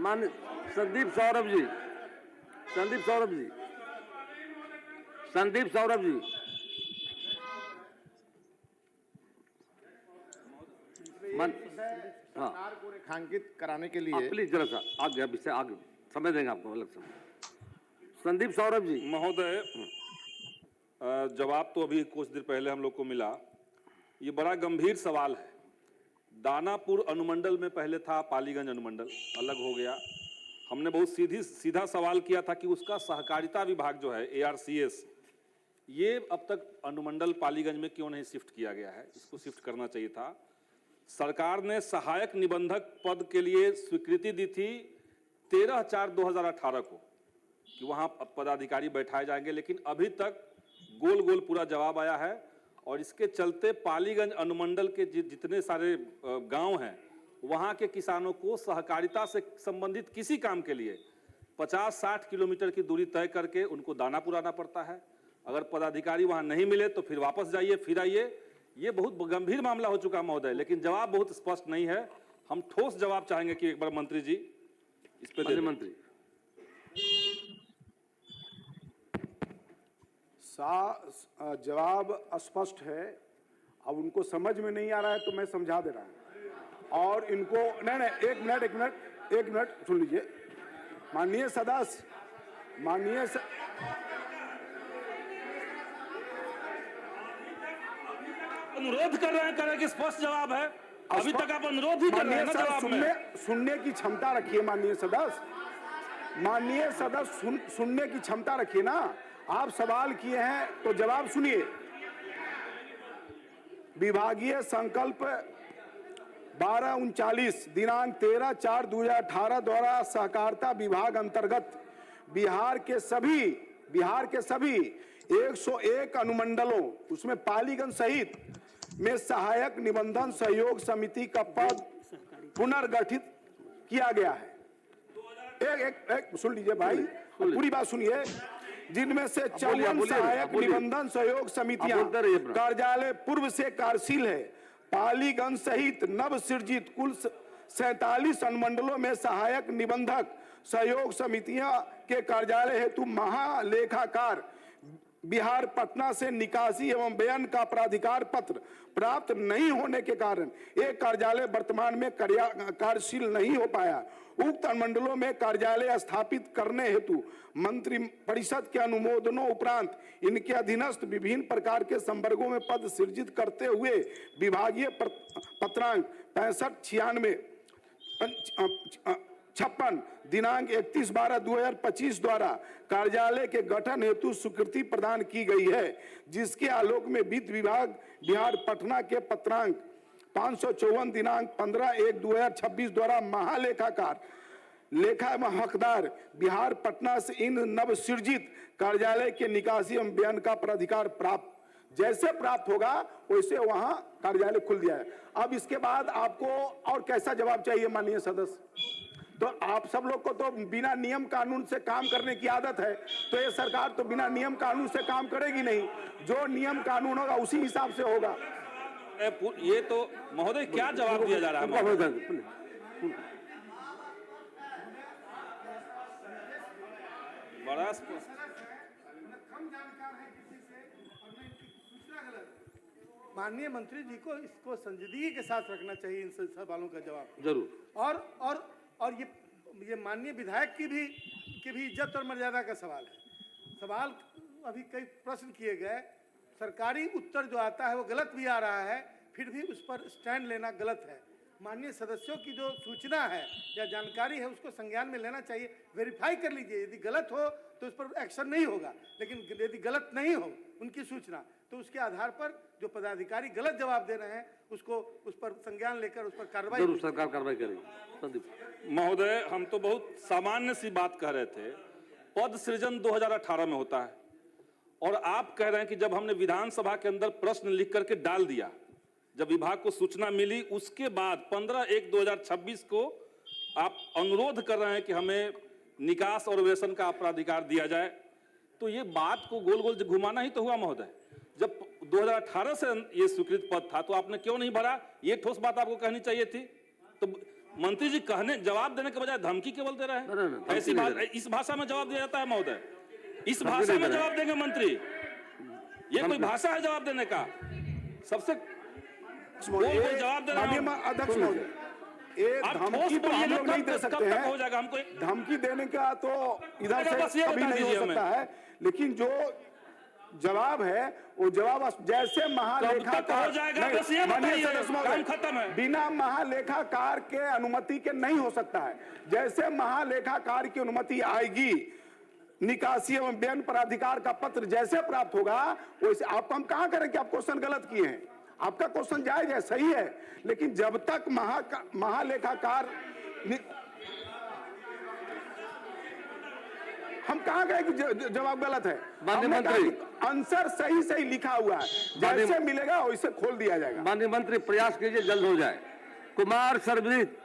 मान संदीप सौरभ जी, संदीप सौरभ जी, संदीप सौरभ जी, सरकार को रेखांकित कराने के लिए प्लीज जरा सा आगे, अभी से आगे समय देंगे आपको अलग से। संदीप सौरभ जी। महोदय, जवाब तो अभी कुछ देर पहले हम लोग को मिला। ये बड़ा गंभीर सवाल है। दानापुर अनुमंडल में पहले था पालीगंज अनुमंडल, अलग हो गया। हमने बहुत सीधा सवाल किया था कि उसका सहकारिता विभाग जो है ARCS, ये अब तक अनुमंडल पालीगंज में क्यों नहीं शिफ्ट किया गया है, इसको शिफ्ट करना चाहिए था। सरकार ने सहायक निबंधक पद के लिए स्वीकृति दी थी 13/4/2018 को कि वहां पदाधिकारी बैठाए जाएंगे, लेकिन अभी तक गोल गोल पूरा जवाब आया है। और इसके चलते पालीगंज अनुमंडल के जितने सारे गांव हैं, वहां के किसानों को सहकारिता से संबंधित किसी काम के लिए 50-60 किलोमीटर की दूरी तय करके उनको दानापुर आना पड़ता है। अगर पदाधिकारी वहां नहीं मिले तो फिर वापस जाइए, फिर आइए। ये बहुत गंभीर मामला हो चुका महोदय, लेकिन जवाब बहुत स्पष्ट नहीं है। हम ठोस जवाब चाहेंगे कि एक बार मंत्री जी इस पे दे दें। मंत्री जवाब स्पष्ट है। अब उनको समझ में नहीं आ रहा है तो मैं समझा दे रहा हूं। और इनको नहीं, एक मिनट सुन लीजिए। माननीय सदस्य, अनुरोध कर रहे हैं कि स्पष्ट जवाब है। अभी तक आप अनुरोध ही कर रहे हैं ना जवाब में। सुनने की क्षमता रखिए माननीय सदस्य, सुनने की क्षमता रखिए ना। आप सवाल किए हैं तो जवाब सुनिए। विभागीय संकल्प 1239 दिनांक 13/4/2018 द्वारा सहकारिता विभाग अंतर्गत बिहार के सभी 101 अनुमंडलों, उसमें पालीगंज सहित में सहायक निबंधन सहयोग समिति का पद पुनर्गठित किया गया है। एक सुन लीजिए भाई, पूरी बात सुनिए। जिनमें से 54 सहायक निबंधन सहयोग समितियां कार्यालय पूर्व से कार्यशील है। पालीगंज सहित नव सृजित कुल 47 अनुमंडलों में सहायक निबंधक सहयोग समितियां के कार्यालय हेतु महालेखाकार बिहार पटना से निकासी एवं बयान का प्राधिकार पत्र प्राप्त नहीं होने के कारण एक कार्यालय वर्तमान में कार्यशील नहीं हो पाया। उक्त अनुमंडलों में कार्यालय स्थापित करने हेतु मंत्री परिषद के अनुमोदनों उपरांत इनके अधीनस्थ विभिन्न प्रकार के संवर्गों में पद सृजित करते हुए विभागीय पत्रांक 65-96 दिनांक 31/12/2025 द्वारा कार्यालय के गठन हेतु स्वीकृति प्रदान की गई है, जिसके आलोक में वित्त विभाग बिहार पटना के पत्रांक 554 दिनांक 15/1/2026 द्वारा महालेखाकार लेखा एवं हकदार बिहार पटना से इन नव सृजित कार्यालय के निकासी एवं बयान का प्राधिकार जैसे प्राप्त होगा वैसे वहां कार्यालय खुल दिया है। अब इसके बाद आपको और कैसा जवाब चाहिए माननीय सदस्य? तो आप सब लोग को तो बिना नियम कानून से काम करने की आदत है, तो ये सरकार तो बिना नियम कानून से काम करेगी नहीं। जो नियम कानून होगा उसी हिसाब से होगा। ये तो महोदय क्या जवाब दिया जा रहा है? बड़ा माननीय मंत्री जी को इसको संजीदगी के साथ रखना चाहिए, इन सवालों का जवाब जरूर। और ये माननीय विधायक की भी इज्जत और मर्यादा का सवाल है। सवाल अभी कई प्रश्न किए गए, सरकारी उत्तर जो आता है वो गलत भी आ रहा है, फिर भी उस पर स्टैंड लेना गलत है। माननीय सदस्यों की जो सूचना है या जानकारी है उसको संज्ञान में लेना चाहिए, वेरीफाई कर लीजिए। यदि गलत हो तो उस पर एक्शन नहीं होगा, लेकिन यदि गलत नहीं हो उनकी सूचना तो उसके आधार पर जो पदाधिकारी गलत जवाब दे रहे हैं उसको उस पर संज्ञान लेकर उस पर कार्रवाई जरूर सरकार कार्रवाई करेगी। संदीप महोदय, हम तो बहुत सामान्य सी बात कह रहे थे। पद सृजन 2018 में होता है और आप कह रहे हैं कि जब हमने विधानसभा के अंदर प्रश्न लिख करके डाल दिया, जब विभाग को सूचना मिली उसके बाद 15/1/2026 को आप अनुरोध कर रहे हैं कि हमें निकास और वेतन का अपराधिकार दिया जाए, तो ये बात को गोल गोल घुमाना ही तो हुआ महोदय। जब 2018 से ये स्वीकृत पद था तो आपने क्यों नहीं भरा? ये ठोस बात आपको कहनी चाहिए थी। तो मंत्री जी कहने जवाब देने के बजाय धमकी केवल दे रहे नहीं, हैं। नहीं, ऐसी धमकी बात नहीं इस भाषा में जवाब दिया जाता है महोदय? इस धमकी भाषा नहीं में दे रहे। जवाब देंगे मंत्री? ये कोई भाषा है जवाब देने का? सबसे बोल बोल जवाब दे रहा हूं। माननीय अध्यक्ष महोदय, ये आप ठोस धमकी तो बोलिए हम ना, लोग नहीं कब दे तक सकते हो हैं। जाएगा हमको? धमकी देने का तो इधर अरे बस से ये कभी बता नहीं हो दीजिए सकता है, लेकिन जो जवाब है वो जवाब जैसे कब तक महालेखाकार हो जाएगा? नहीं, बस ये माननीय बताइए, सदस्य महोदय, काम खत्म है। बिना महालेखाकार के अनुमति के नहीं हो सकता है। जैसे महालेखाकार की अनुमति आएगी, निकासी एवं व्यय प्राधिकार का पत्र जैसे प्राप्त होगा, वैसे आपको हम कहां करें कि आप क्वेश्चन गलत किए हैं? आपका क्वेश्चन जायज है, सही है, लेकिन जब तक महालेखाकार हम कहां गए कि जवाब गलत है? माननीय हमने कहा मंत्री। कि आंसर सही सही लिखा हुआ है, जैसे मिलेगा वैसे खोल दिया जाएगा। माननीय मंत्री प्रयास कीजिए जल्द हो जाए। कुमार सर्वजीत